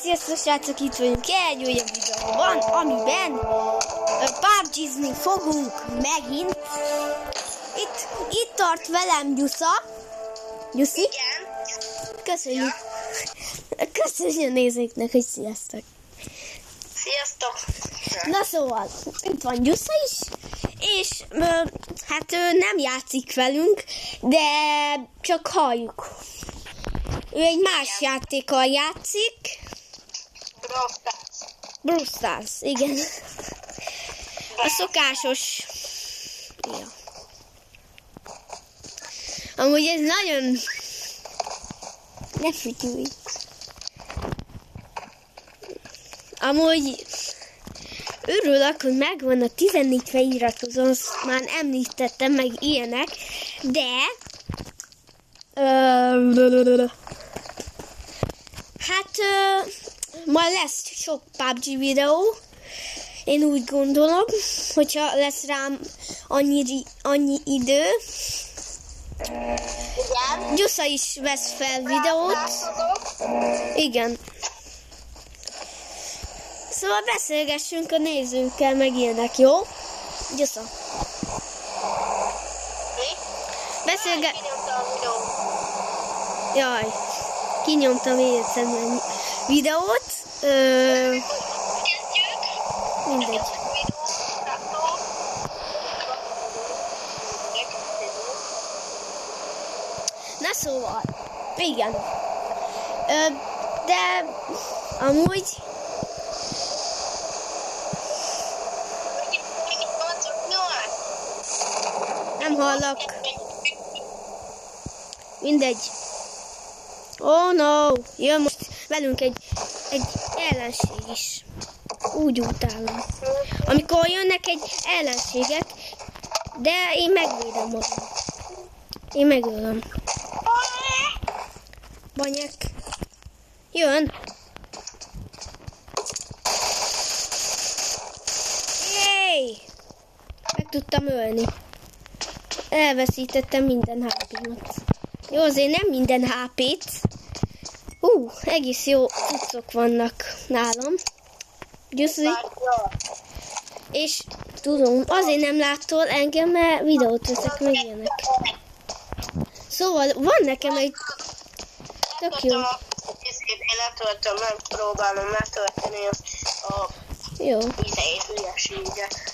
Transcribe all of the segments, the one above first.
Sziasztok srácok, itt vagyunk egy újabb videóban, amiben PUBG-zni fogunk megint. Itt tart velem Gyusza. Gyuszi? Igen. Köszönjük. Köszönjük a nézőknek, hogy sziasztok. Sziasztok. Na szóval, itt van Gyusza is, és hát ő nem játszik velünk, de csak halljuk. Ő egy más játékkal játszik. Brawl Stars, igen. A szokásos. Ja. Amúgy ez nagyon... Ne fütyülj. Amúgy örülök, hogy megvan a 14 feliratkozó, azt már említettem meg ilyenek, de... majd lesz sok PUBG videó, én úgy gondolom, hogyha lesz rám annyi idő. Igen. Gyusza is vesz fel videót. Igen. Szóval beszélgessünk a nézőkkel, meg ilyenek, jó? Gyusza. Jaj, kinyomtam én szemben videót. Mindegy. Na szóval, igen. De amúgy... Nem hallak. Mindegy. Oh no! Jön most velünk egy ellenség is. Úgy utálom. Amikor jönnek egy ellenségek, de én megvédem magam. Én megölöm. Banyek. Jön. Jéj! Meg tudtam ölni. Elveszítettem minden HP-mat. Jó, azért nem minden HP-t. Egész jó cuccok vannak nálam. Gyuszi. És tudom, azért nem láttól engem, mert videót veszek meg ilyenek. Szóval van nekem egy tök jó. Én letöltöm, nem próbálom letölteni a jó. Hülyeséget.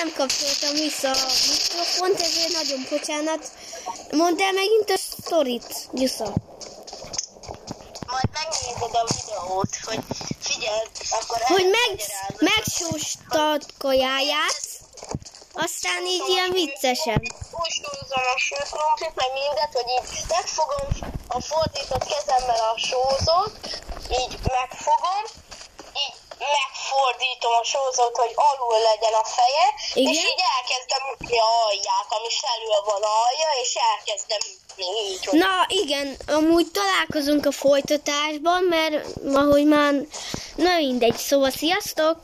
nem kapcsoltam vissza a mikrofont, ezért nagyon bocsánat. Mondd el megint a sztorit, Gyusza. Majd megnézed a videót, hogy figyeld, akkor Hogy elmagyarázom. megsóstad kajáját, aztán így ilyen viccesen. Úgy sózom a sült krumplit, meg mindet, hogy így megfogom a fordított kezemmel a sózót, így megfogom, így megfordítom a sózót, hogy alul legyen a feje, Igen? és így elkezdem ütni a alját, ami felül van alja, és elkezdem ütni így, hogy Na igen, amúgy találkozunk a folytatásban, mert ahogy már, na mindegy, szóval sziasztok!